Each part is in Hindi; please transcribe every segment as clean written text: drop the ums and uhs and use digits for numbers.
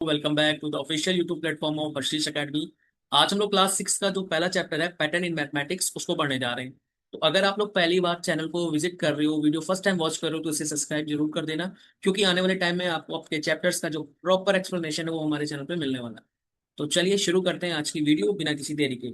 Welcome back to the official YouTube platform of Harshish Academy. आज हम लोग क्लास 6 का जो पहला चैप्टर है पैटर्न इन मैथमेटिक्स उसको पढ़ने जा रहे हैं। तो अगर आप लोग पहली बार चैनल को विजिट कर रहे हो, वीडियो फर्स्ट टाइम वॉच कर रहे हो, तो इसे सब्सक्राइब जरूर कर देना, क्योंकि आने वाले टाइम में आपको आपके चैप्टर्स का जो प्रॉपर एक्सप्लेनेशन है वो हमारे चैनल पे मिलने वाला है। तो चलिए शुरू करते हैं आज की वीडियो बिना किसी देरी के।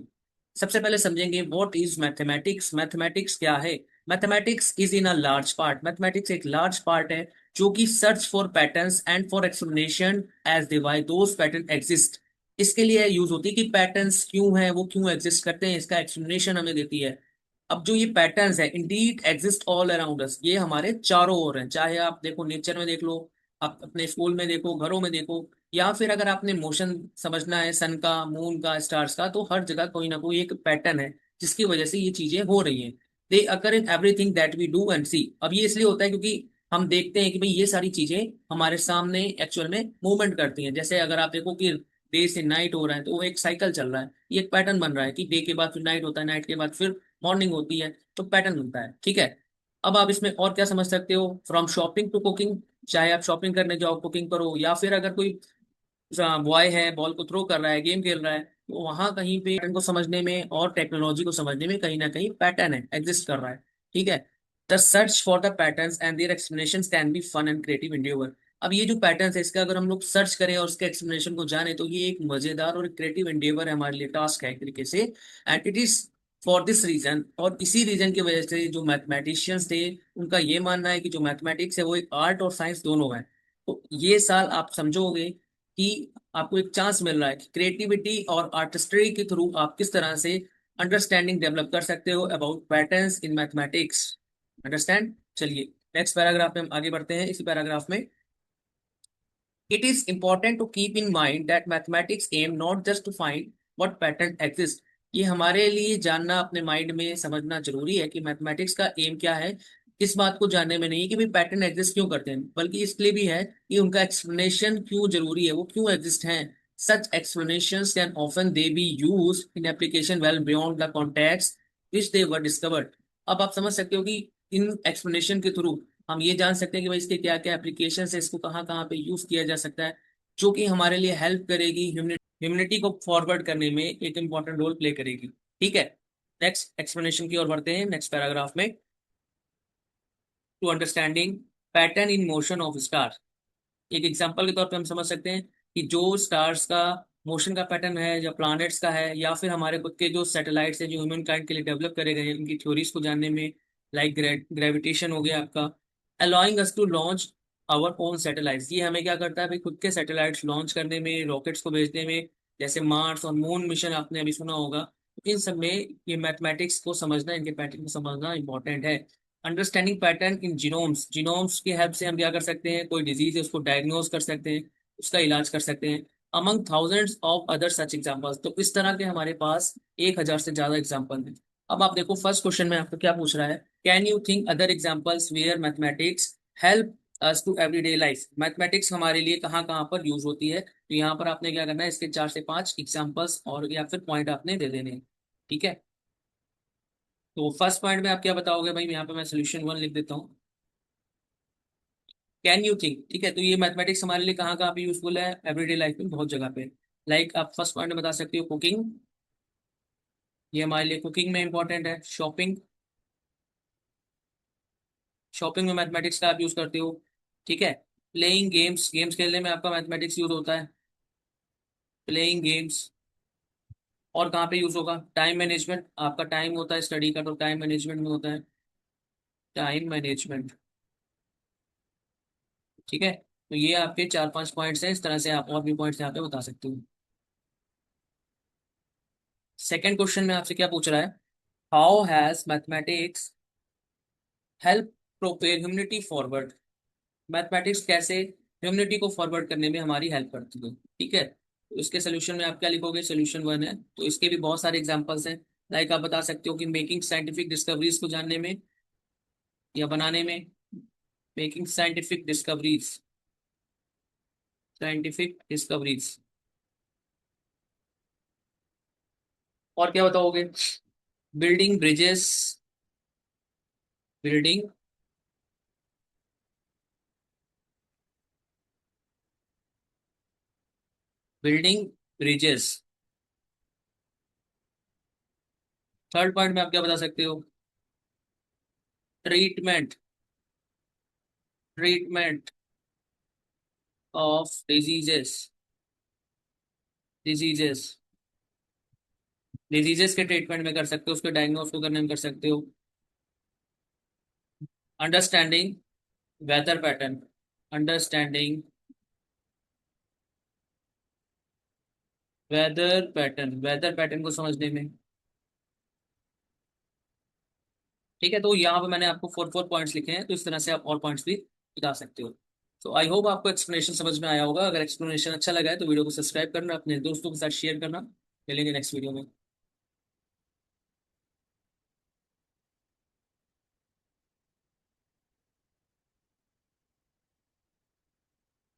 सबसे पहले समझेंगे व्हाट इज मैथमेटिक्स। मैथमेटिक्स क्या है? Mathematics is in a large part. Mathematics एक लार्ज पार्ट है जो कि search for patterns and for explanation as they why those pattern exist. इसके लिए यूज होती है कि पैटर्न्स क्यों हैं, वो क्यों एग्जिस्ट करते हैं, इसका एक्सप्लेनेशन हमें देती है। अब जो ये पैटर्न्स है Indeed exist all around us, ये हमारे चारों ओर हैं। चाहे आप देखो नेचर में देख लो, आप अपने स्कूल में देखो, घरों में देखो, या फिर अगर आपने मोशन समझना है सन का, मून का, स्टार्स का, तो हर जगह कोई ना कोई एक पैटर्न है जिसकी वजह से ये चीजें हो रही हैं। They occur in everything that we do and see. अब ये इसलिए होता है क्योंकि हम देखते हैं कि भाई ये सारी चीजें हमारे सामने एक्चुअल में मूवमेंट करती हैं। जैसे अगर आप देखो कि डे से नाइट हो रहा है, तो वो एक साइकिल चल रहा है, ये एक पैटर्न बन रहा है कि डे के बाद फिर नाइट होता है, नाइट के बाद फिर मॉर्निंग होती है, तो पैटर्न बनता है। ठीक है। अब आप इसमें और क्या समझ सकते हो? From shopping to cooking. चाहे आप शॉपिंग करने जाओ, कुकिंग करो, या फिर अगर कोई बॉय है बॉल को थ्रो कर रहा है, गेम खेल रहा है, तो वहां कहीं पे पैटर्न को समझने में और टेक्नोलॉजी को समझने में कहीं ना कहीं पैटर्न है, एग्जिस्ट कर रहा है। ठीक है। The search for the patterns and their explanation can be fun and creative individual. अब ये जो पैटर्न है इसका अगर हम लोग सर्च करें और उसके एक्सप्लेनेशन को जाने, तो ये एक मजेदार और क्रिएटिव इंडिविजुअल है, हमारे लिए टास्क है एक तरीके से। And it is for this reason, और इसी रीजन की वजह से जो मैथमेटिशियंस थे उनका ये मानना है कि जो मैथमेटिक्स है वो एक आर्ट और साइंस दोनों है। तो ये साल आप समझोगे कि आपको एक चांस मिल रहा है कि क्रिएटिविटी और आर्टिस्ट्री के थ्रू आप किस तरह से अंडरस्टैंडिंग डेवलप कर सकते हो about patterns in mathematics. Understand. चलिए नेक्स्ट पैराग्राफ में हम आगे बढ़ते हैं। इसी पैराग्राफ में it is important to keep in mind that mathematics aim not just to find what pattern exist. ये हमारे लिए जानना, अपने माइंड में समझना जरूरी है कि मैथमेटिक्स का एम क्या है। इस बात को जानने में नहीं है कि भाई पैटर्न एग्जिस्ट क्यों करते हैं, बल्कि इसलिए भी है कि उनका एक्सप्लेनेशन क्यों जरूरी है, वो क्यों एग्जिस्ट हैं। सच explanations can often they be used in application well beyond the context which they were discovered। अब आप समझ सकते हो कि इन एक्सप्लेनेशन के थ्रू हम ये जान सकते हैं कि भाई इसके क्या क्या एप्लीकेशन है, इसको कहाँ कहाँ पे यूज किया जा सकता है, जो कि हमारे लिए हेल्प करेगी, ह्यूमनिटी को फॉरवर्ड करने में एक इंपॉर्टेंट रोल प्ले करेगी। ठीक है। नेक्स्ट एक्सप्लेनेशन की ओर बढ़ते हैं नेक्स्ट पैराग्राफ में। To understanding pattern in motion of star. एक एग्जांपल के तौर पे हम समझ सकते हैं कि जो स्टार्स का मोशन का पैटर्न है, या प्लैनेट्स का है, या फिर हमारे खुद के जो सैटेलाइट्स हैं जो ह्यूमन काइंड के लिए डेवलप करे गए हैं, उनकी थ्योरीज को जानने में, लाइक ग्रेविटेशन हो गया आपका, allowing us to launch our own satellites. ये हमें क्या करता है भाई, खुद के सैटेलाइट्स लॉन्च करने में, रॉकेट्स को भेजने में, जैसे मार्स और मून मिशन आपने अभी सुना होगा। तो इन सब में ये मैथमेटिक्स को समझना, इनके पैटर्न को समझना इंपॉर्टेंट है। अंडरस्टैंडिंग पैटर्न इन जीनोम्स। जीनोम्स की हेल्प से हम क्या कर सकते हैं, कोई डिजीज है उसको डायग्नोज कर सकते हैं, उसका इलाज कर सकते हैं, among thousands of other such examples. तो इस तरह के हमारे पास 1,000 से ज्यादा एग्जांपल हैं। अब आप देखो फर्स्ट क्वेश्चन में आपको क्या पूछ रहा है, can you think other examples where mathematics help us to everyday life. Mathematics हमारे लिए कहाँ कहाँ पर यूज होती है, तो यहाँ पर आपने क्या करना है, इसके 4 से 5 एग्जांपल्स और या फिर पॉइंट आपने दे देने हैं। ठीक है। तो फर्स्ट पॉइंट में आप क्या बताओगे भाई, यहाँ पे मैं सोल्यूशन 1 लिख देता हूँ। कैन यू थिंक, ठीक है, तो ये मैथमेटिक्स हमारे लिए कहाँ कहाँ पे यूजफुल है, एवरीडे लाइफ में बहुत जगह पे। लाइक आप फर्स्ट पॉइंट में बता सकते हो कुकिंग, ये हमारे लिए कुकिंग में इंपॉर्टेंट है। शॉपिंग, शॉपिंग में मैथमेटिक्स का आप यूज करते हो। ठीक है। प्लेइंग गेम्स, गेम्स खेलने में आपका मैथमेटिक्स यूज होता है, प्लेइंग गेम्स। और कहाँ पे यूज होगा, टाइम मैनेजमेंट, आपका टाइम होता है स्टडी का, तो टाइम मैनेजमेंट में होता है, टाइम मैनेजमेंट। ठीक है। तो ये आपके 4-5 पॉइंट्स हैं, इस तरह से आप और भी पॉइंट्स यहाँ पे बता सकते हो। सेकेंड क्वेश्चन में आपसे क्या पूछ रहा है, how has mathematics help propel humanity forward. Mathematics कैसे ह्यूमनिटी को फॉरवर्ड करने में हमारी हेल्प करती है। ठीक है। तो इसके सोल्यूशन में आप क्या लिखोगे, सोल्यूशन 1 है, तो इसके भी बहुत सारे एग्जांपल्स हैं। लाइक आप बता सकते हो कि मेकिंग साइंटिफिक डिस्कवरीज को जानने में या बनाने में, making scientific discoveries, scientific discoveries. और क्या बताओगे, building bridges, building building bridges. Third point में आप क्या बता सकते हो? Treatment, treatment of diseases, diseases, diseases के ट्रीटमेंट में कर सकते हो, उसके डायग्नोस को करने में कर सकते हो। Understanding weather pattern, understanding weather pattern, weather pattern को समझने में। ठीक है, तो यहाँ पे मैंने आपको फोर फोर पॉइंट्स लिखे हैं, तो इस तरह से आप और पॉइंट्स भी बता सकते हो। तो आई होप आपको एक्सप्लेनेशन समझ में आया होगा। अगर एक्सप्लेनेशन अच्छा लगा है तो वीडियो को सब्सक्राइब करना, अपने दोस्तों के साथ शेयर करना। मिलेंगे नेक्स्ट वीडियो में।